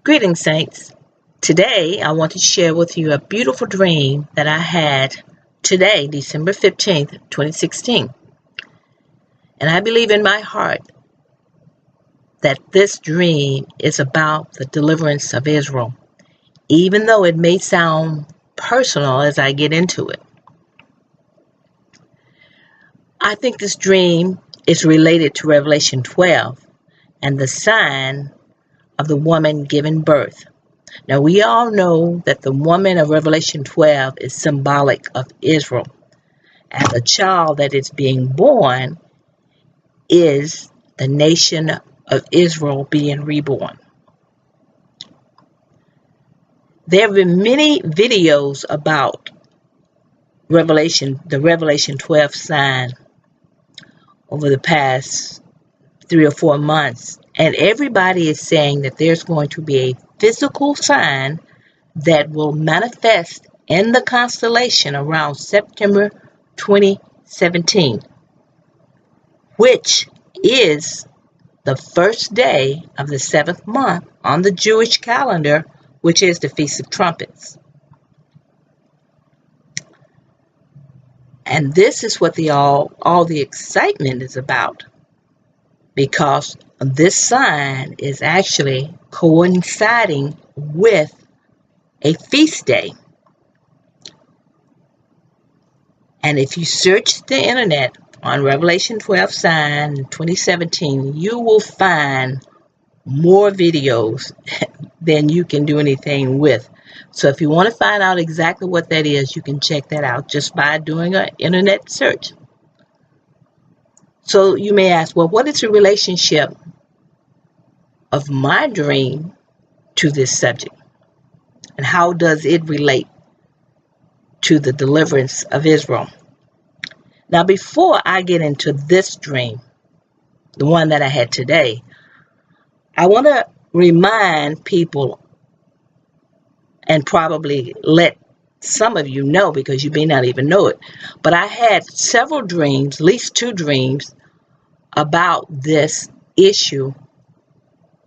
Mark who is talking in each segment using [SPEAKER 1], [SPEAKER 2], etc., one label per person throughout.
[SPEAKER 1] Greetings, Saints. Today, I want to share with you a beautiful dream that I had today, December 15th, 2016. And I believe in my heart that this dream is about the deliverance of Israel, even though it may sound personal as I get into it. I think this dream is related to Revelation 12 and the sign of the woman giving birth. Now, we all know that the woman of Revelation 12 is symbolic of Israel, and the child that is being born is the nation of Israel being reborn. There have been many videos about the Revelation 12 sign over the past 3 or 4 months, and everybody is saying that there's going to be a physical sign that will manifest in the constellation around September 2017, which is the first day of the 7th month on the Jewish calendar, which is the Feast of Trumpets. And this is what all the excitement is about, because this sign is actually coinciding with a feast day. And if you search the internet on Revelation 12 sign 2017, you will find more videos than you can do anything with. So if you want to find out exactly what that is, you can check that out just by doing an internet search. So you may ask, well, what is the relationship of my dream to this subject? And how does it relate to the deliverance of Israel? Now, before I get into this dream, the one that I had today, I want to remind people and probably let some of you know, because you may not even know it, but I had several dreams, at least 2 dreams, about this issue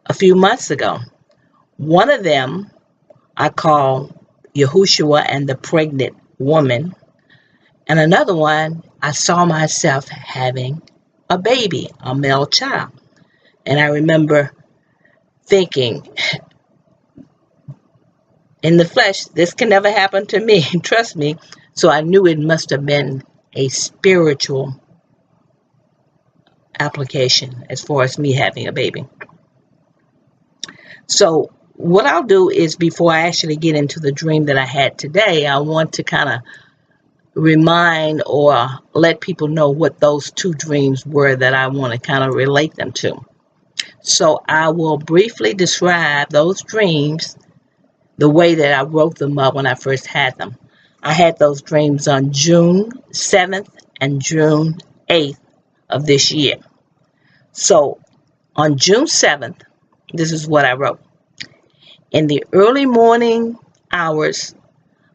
[SPEAKER 1] a few months ago. One of them I call Yahushua and the pregnant woman, and another one I saw myself having a baby, a male child. And I remember thinking, in the flesh, this can never happen to me, trust me. So I knew it must have been a spiritual application as far as me having a baby. So what I'll do is, before I actually get into the dream that I had today, I want to kind of remind or let people know what those 2 dreams were that I want to kind of relate them to. So I will briefly describe those dreams the way that I wrote them up when I first had them. I had those dreams on June 7th and June 8th of this year. So on June 7th, this is what I wrote. In the early morning hours,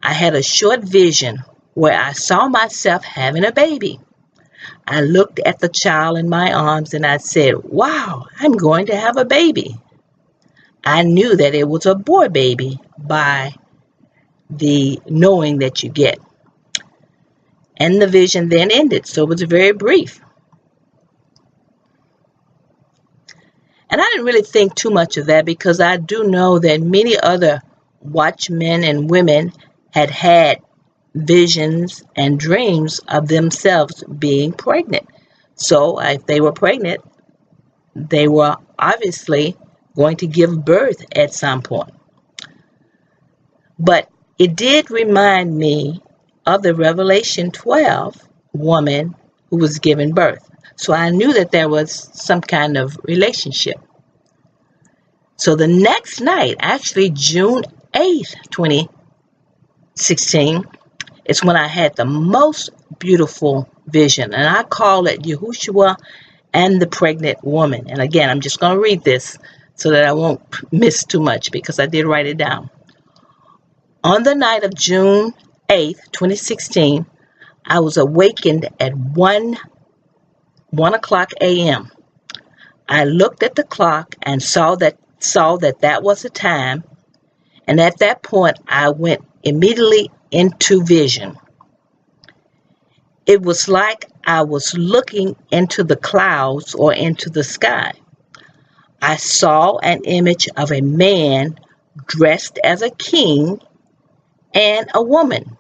[SPEAKER 1] I had a short vision where I saw myself having a baby. I looked at the child in my arms and I said, wow, I'm going to have a baby. I knew that it was a boy baby by the knowing that you get. And the vision then ended, so it was very brief. And I didn't really think too much of that, because I do know that many other watchmen and women had visions and dreams of themselves being pregnant. So if they were pregnant, they were obviously going to give birth at some point. But it did remind me of the Revelation 12 woman who was giving birth. So I knew that there was some kind of relationship. So the next night, actually June 8th, 2016, is when I had the most beautiful vision. And I call it Yahushua and the pregnant woman. And again, I'm just going to read this so that I won't miss too much, because I did write it down. On the night of June 8th, 2016, I was awakened at 1 o'clock a.m. I looked at the clock and saw that saw that that was the time, and at that point I went immediately into vision. It was like I was looking into the clouds or into the sky. I saw an image of a man dressed as a king and a woman.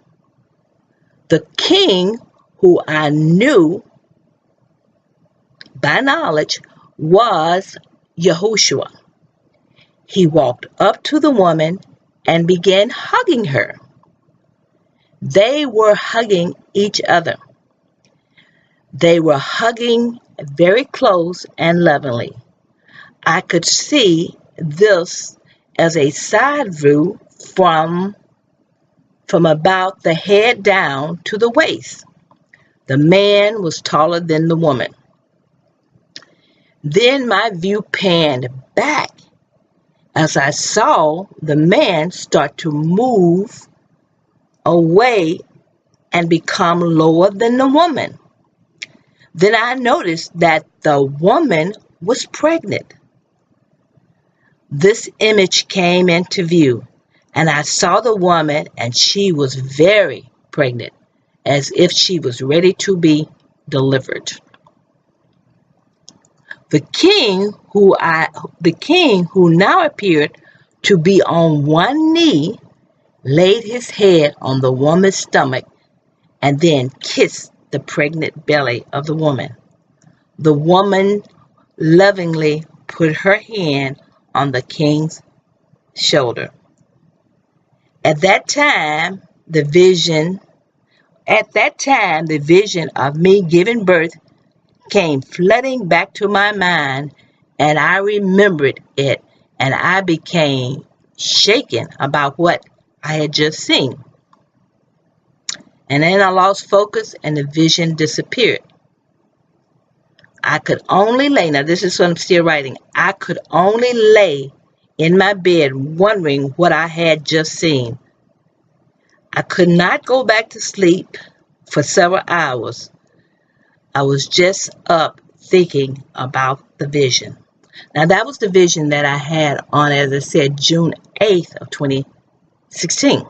[SPEAKER 1] The king, who I knew by knowledge, was Yahushua. He walked up to the woman and began hugging her. They were hugging each other. They were hugging very close and lovingly. I could see this as a side view from about the head down to the waist. The man was taller than the woman. Then my view panned back as I saw the man start to move away and become lower than the woman. Then I noticed that the woman was pregnant. This image came into view, and I saw the woman, and she was very pregnant, as if she was ready to be delivered. The king, who now appeared to be on one knee, laid his head on the woman's stomach and then kissed the pregnant belly of the woman. The woman lovingly put her hand on the king's shoulder. At that time, the vision of me giving birth came flooding back to my mind, and I remembered it, and I became shaken about what I had just seen. And then I lost focus and the vision disappeared. I could only lay, now this is what I'm still writing, I could only lay in my bed wondering what I had just seen. I could not go back to sleep for several hours. I was just up thinking about the vision. Now that was the vision that I had on, as I said, June 8th of 2016.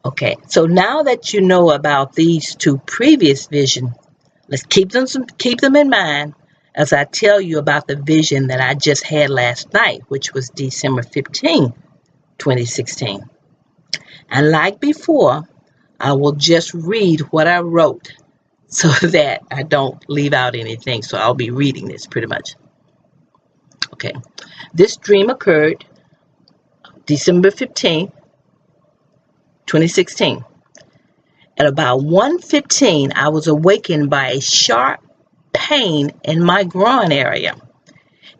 [SPEAKER 1] Okay, so now that you know about these two previous visions, let's keep them in mind as I tell you about the vision that I just had last night, which was December 15, 2016. And like before, I will just read what I wrote so that I don't leave out anything. So I'll be reading this pretty much. Okay, this dream occurred December 15, 2016. At about 1:15, I was awakened by a sharp pain in my groin area.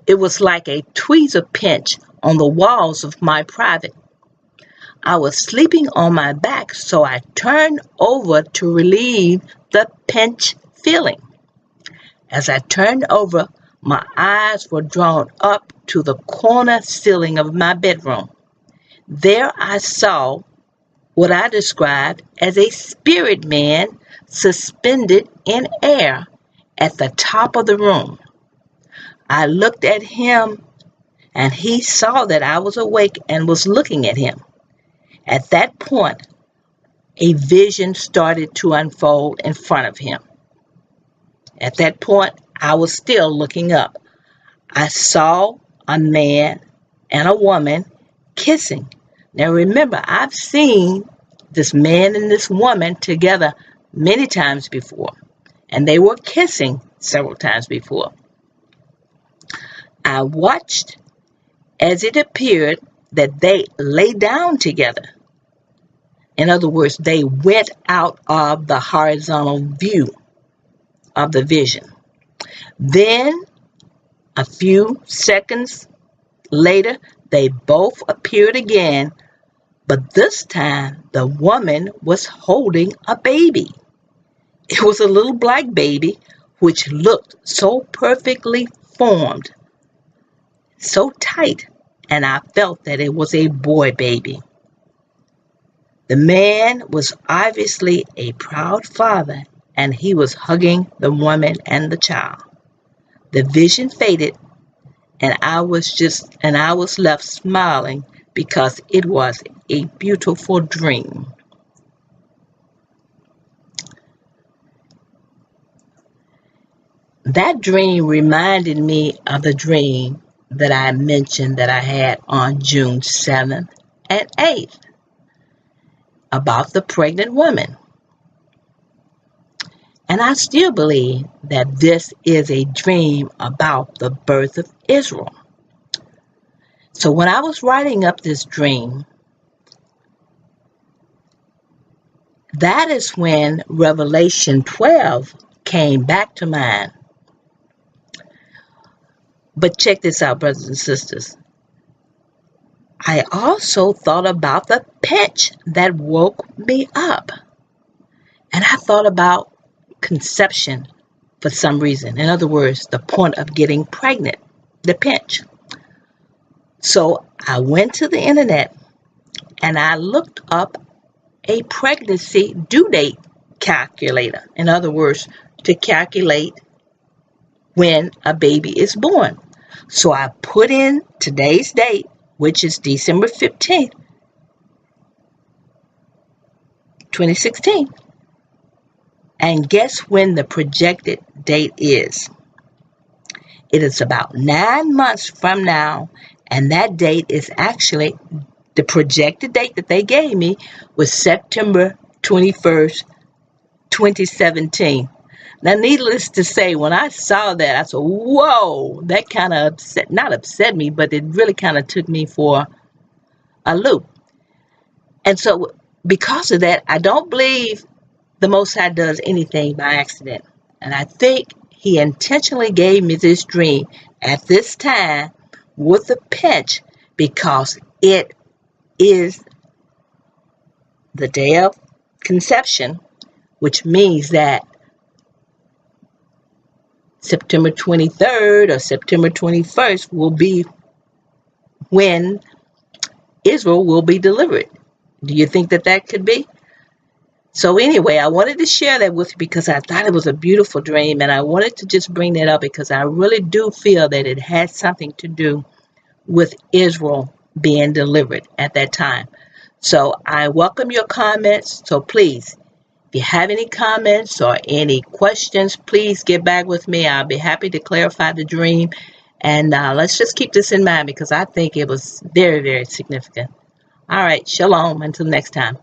[SPEAKER 1] It was like a tweezer pinch on the walls of my private. I was sleeping on my back, so I turned over to relieve the pinch feeling. As I turned over, my eyes were drawn up to the corner ceiling of my bedroom. There I saw what I described as a spirit man suspended in air at the top of the room. I looked at him, and he saw that I was awake and was looking at him. At that point, a vision started to unfold in front of him. At that point, I was still looking up. I saw a man and a woman kissing. Now remember, I've seen this man and this woman together many times before, and they were kissing several times before. I watched as it appeared that they lay down together. In other words, they went out of the horizontal view of the vision. Then, a few seconds later, they both appeared again, but this time the woman was holding a baby. It was a little black baby which looked so perfectly formed, so tight, and I felt that it was a boy baby. The man was obviously a proud father, and he was hugging the woman and the child. The vision faded, and I was left smiling because it was a beautiful dream. That dream reminded me of the dream that I mentioned that I had on June 7th and 8th about the pregnant woman. And I still believe that this is a dream about the birth of Israel. So when I was writing up this dream, that is when Revelation 12 came back to mind. But check this out, brothers and sisters. I also thought about the pinch that woke me up. And I thought about conception for some reason. In other words, the point of getting pregnant, the pinch. So I went to the internet and I looked up a pregnancy due date calculator. In other words, to calculate when a baby is born. So I put in today's date, which is December 15th, 2016. And guess when the projected date is? It is about 9 months from now, and that date is actually, the projected date that they gave me was September 21st, 2017. Now, needless to say, when I saw that, I said, whoa, that kind of not upset me, but it really kind of took me for a loop. And so because of that, I don't believe the Most High does anything by accident. And I think he intentionally gave me this dream at this time with a pinch because it is the day of conception, which means that September 23rd or September 21st will be when Israel will be delivered. Do you think that that could be? So anyway, I wanted to share that with you because I thought it was a beautiful dream, and I wanted to just bring that up because I really do feel that it has something to do with Israel being delivered at that time. So I welcome your comments. So please, if you have any comments or any questions, please get back with me. I'll be happy to clarify the dream. And let's just keep this in mind because I think it was very, very significant. All right. Shalom. Until next time.